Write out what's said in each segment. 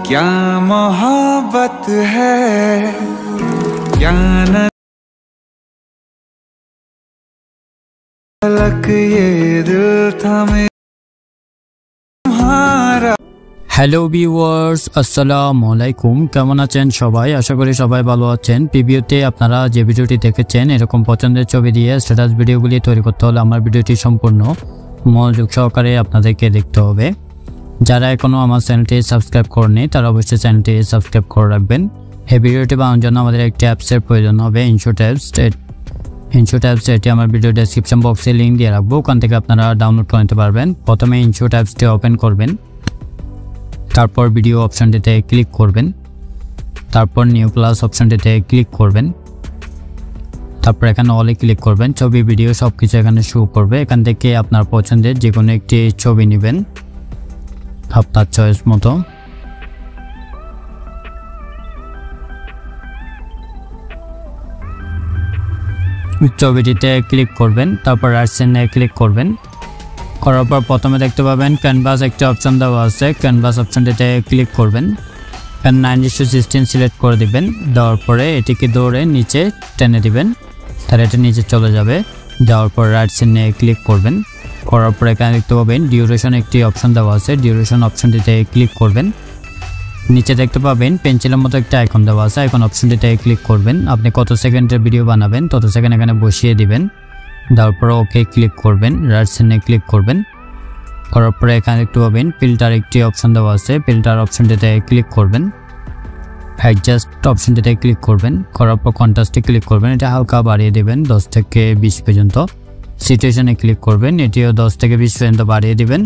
क्या मोहब्बत है क्या न लक ये दिल था मेरा। হ্যালো ভিউয়ার্স, আসসালামু আলাইকুম। কেমন আছেন সবাই? আশা করি সবাই ভালো আছেন। প্রিভিউতে আপনারা যে ভিডিওটি দেখেছেন এরকম পছন্দের ছবি দিয়ে স্ট্যাটাস ভিডিওগুলি তৈরি করতে হলে আমার ভিডিওটি সম্পূর্ণ মনোযোগ সহকারে আপনাদেরকে দেখতে হবে। যারা এখনও আমার চ্যানেলটি সাবস্ক্রাইব করেনি তারা অবশ্যই চ্যানেলটি সাবস্ক্রাইব করে রাখবেন। এই ভিডিওটি বানানোর জন্য আমাদের একটি অ্যাপসের প্রয়োজন হবে, ইনশট অ্যাপস। এটি আমার ভিডিও ডেসক্রিপশন বক্সে লিঙ্ক দিয়ে রাখবো, ওখান থেকে আপনারা ডাউনলোড করে নিতে পারবেন। প্রথমে ইনশট অ্যাপসটি ওপেন করবেন, তারপর ভিডিও অপশনটিতে ক্লিক করবেন, তারপর নিউ প্লাস অপশনটিতে ক্লিক করবেন, তারপর এখানে অলে ক্লিক করবেন। ছবি ভিডিও সব কিছু এখানে শো করবে। এখান থেকে আপনার পছন্দের যে কোনো একটি ছবি নেবেন আপনার চয়েস মতো। ছবিটিতে ক্লিক করবেন, তারপর রাইট সাইডে ক্লিক করবেন। করার পর প্রথমে দেখতে পাবেন ক্যানভাস একটা অপশন দেওয়া আছে, ক্যানভাস অপশনটিতে ক্লিক করবেন। 9:16 সিলেক্ট করে দিবেন, দেওয়ার পরে এটিকে ধরে নিচে টেনে দিবেন, তাহলে এটা নিচে চলে যাবে। দেওয়ার পর রাইট সাইডে ক্লিক করবেন। করার পর এখানে দেখতে পাবেন ডিউরেশন একটি অপশন দেওয়া আছে, ডিউরেশন অপশনটিতে ক্লিক করবেন। নিচে দেখতে পাবেন পেন্সিলের মতো একটা আইকন দেওয়া আছে, আইকন অপশনটিতে ক্লিক করবেন। আপনি কত সেকেন্ডের ভিডিও বানাবেন তত সেকেন্ড এখানে বসিয়ে দিবেন। দেওয়ার পর ওকে ক্লিক করবেন, রাইট সাইডে ক্লিক করবেন। করার পরে এখানে দেখতে পাবেন ফিল্টার একটি অপশন দেওয়া আছে, ফিল্টার অপশনটিতে ক্লিক করবেন। অ্যাডজাস্ট অপশনটিতে ক্লিক করবেন। করার পর কন্ট্রাস্টে ক্লিক করবেন, এটা হালকা বাড়িয়ে দেবেন 10 থেকে 20 পর্যন্ত। সিচুয়েশনে ক্লিক করবেন, এটিও 10 থেকে 20 পর্যন্ত বাড়িয়ে দিবেন।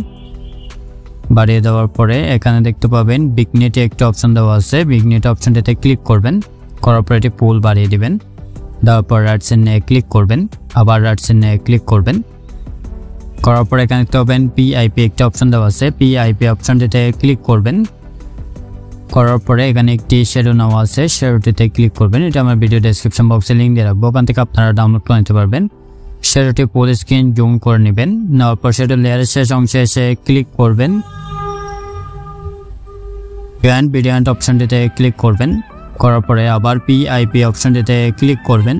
বাড়িয়ে দেওয়ার পরে এখানে দেখতে পাবেন বিগনেটে একটা অপশন দেওয়া আছে, বিগনেট অপশনটিতে ক্লিক করবেন। করার পর এটি পুল বাড়িয়ে দিবেন। দেওয়ার পর রাইট সাইডে ক্লিক করবেন, আবার রাইট সাইডে ক্লিক করবেন। করার পর এখানে দেখতে পাবেন পিআইপি একটা অপশন দেওয়া আছে, পিআইপি অপশনটিতে ক্লিক করবেন। করার পরে এখানে একটি শ্যাডো নেওয়া আছে, শ্যাডোটিতে ক্লিক করবেন। এটা আমার ভিডিও ডেসক্রিপশন বক্সে লিঙ্ক দিয়ে রাখবো, ওখান থেকে আপনারা ডাউনলোড করে নিতে পারবেন। শ্যাডোটি ফুল স্ক্রিন জুম করে নেবেন। নেওয়ার পর শ্যাডো লেয়ারের শেষ অংশে এসে ক্লিক করবেন, গ্রেডিয়েন্ট অপশনটিতে ক্লিক করবেন। করার পরে আবার পিআইপি অপশনটিতে ক্লিক করবেন।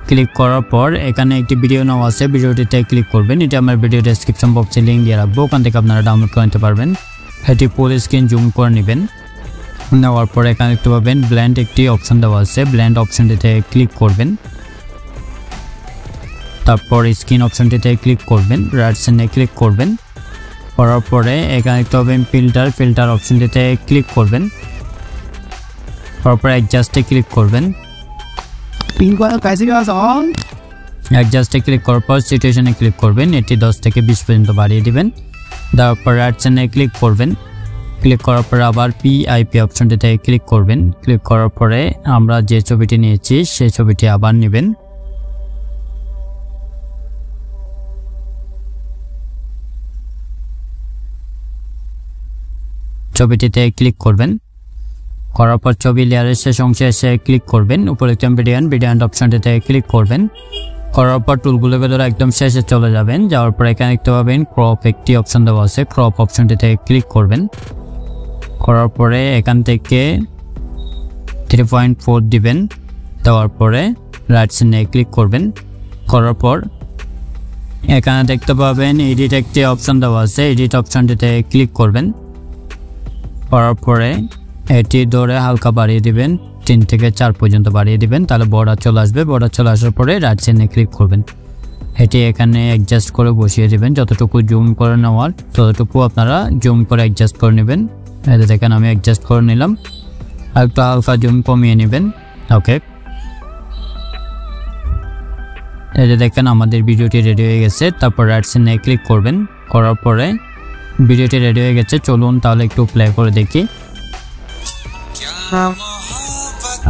ক্লিক করার পর এখানে একটি ভিডিও নেওয়া আছে, ভিডিওটিতে ক্লিক করবেন। এটা আমার ভিডিও ডেসক্রিপশন বক্সে লিঙ্ক দিয়ে রাখবো, ওখান থেকে আপনারা ডাউনলোড করে নিতে পারবেন। এটি ফুল স্ক্রিন জুম করে নেবেন। নেওয়ার পর এখানে দেখতে পাবেন ব্লেন্ড একটি অপশন দেওয়া আছে, ব্লেন্ড অপশনটিতে ক্লিক করবেন। তারপর স্ক্রিন অপশনটিতে ক্লিক করবেন, রাইট সাইডে ক্লিক করবেন। করার পরে এখানে দেখতে পাবেন ফিল্টার অপশনটিতে ক্লিক করবেন। তারপর অ্যাডজাস্টে ক্লিক করবেন। অ্যাডজাস্টে ক্লিক করার পর সিচুয়েশনে ক্লিক করবেন, এটি 10 থেকে 20 পর্যন্ত বাড়িয়ে দিবেন। তারপর রাইট সাইডে ক্লিক করবেন। ক্লিক করার পর আবার পিআইপি অপশনটিতে ক্লিক করবেন। ক্লিক করার পরে আমরা যে ছবিটি নিয়েছি সেই ছবিটি আবার নেবেন। ছবিটিতে ক্লিক করবেন। করার পর ছবি লেয়ারের শেষ অংশে এসে ক্লিক করবেন। উপরে একটা ভিডিয়েন্ট অপশনটিতে ক্লিক করবেন। করার পর টুলগুলোকে ধরে একদম শেষে চলে যাবেন। যাওয়ার পর এখানে দেখতে পাবেন ক্রপ একটি অপশন দেওয়া আছে, ক্রপ অপশনটিতে ক্লিক করবেন। করার পরে এখান থেকে 3.4 দিবেন। দেওয়ার পরে রাইট সাইডে ক্লিক করবেন। করার পর এখানে দেখতে পাবেন এডিট একটি অপশন দেওয়া আছে, এডিট অপশনটিতে ক্লিক করবেন। করার পরে এটি ধরে হালকা বাড়িয়ে দিবেন, 3 থেকে 4 পর্যন্ত বাড়িয়ে দিবেন, তাহলে বর্ডার চলে আসবে। বর্ডার চলে আসার পরে রাইট সাইডে ক্লিক করবেন। এটি এখানে অ্যাডজাস্ট করে বসিয়ে দিবেন, যতটুকু জুম করে নেওয়ার ততটুকু আপনারা জুম করে অ্যাডজাস্ট করে নেবেন। এতে দেখেন আমি অ্যাডজাস্ট করে নিলাম, আর একটু হালকা জুম কমিয়ে নেবেন। ওকে, এই যে দেখেন আমাদের ভিডিওটি রেডি হয়ে গেছে। তারপর রাইট সাইডে ক্লিক করবেন। করার পরে ভিডিওটি রেডি হয়ে গেছে, চলুন তাহলে একটু প্লে করে দেখি।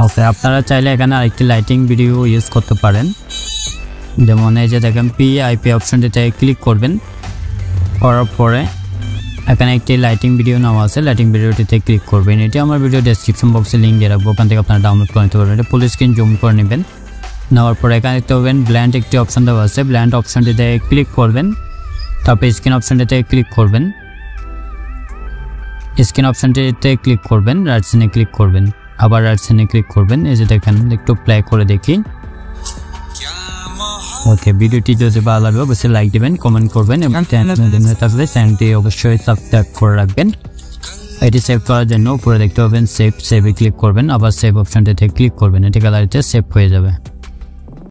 ওকে, আপনারা চাইলে এখানে আরেকটি লাইটিং ভিডিও ইউজ করতে পারেন, যেমন এই যে দেখেন পিআইপি অপশনটিতে ক্লিক করবেন। করার পরে এখানে একটি লাইটিং ভিডিও নেওয়া আছে, লাইটিং ভিডিওটিতে ক্লিক করবেন। এটি আমার ভিডিও ডেসক্রিপশন বক্সে লিঙ্ক দিয়ে রাখবো, ওখান থেকে আপনারা ডাউনলোড করে নিতে পারবেন। এটা ফুল স্ক্রিন জুম করে নেবেন। নেওয়ার পরে এখানে দেখতে পাবেন ব্ল্যান্ড একটি অপশন দেওয়া আছে, ব্ল্যান্ড অপশনটিতে ক্লিক করবেন। তারপর স্ক্রিন অপশনটিতে ক্লিক করবেন। স্ক্রিন অপশনটিতে ক্লিক করবেন, রাইট সাইডে ক্লিক করবেন, আবার রাইট সাইডে ক্লিক করবেন। এই যে দেখেন, একটু প্লে করে দেখি। ওকে, ভিডিওটি যদি ভালো লাগে অবশ্যই লাইক দিবেন, কমেন্ট করবেন এবং চ্যানেলটি অবশ্যই সাবস্ক্রাইব করে রাখবেন। এটি সেভ করার জন্য উপরে দেখতে পাবেন সেভে ক্লিক করবেন, আবার সেভ অপশনটিতে ক্লিক করবেন, এটি গ্যালারিতে সেভ হয়ে যাবে।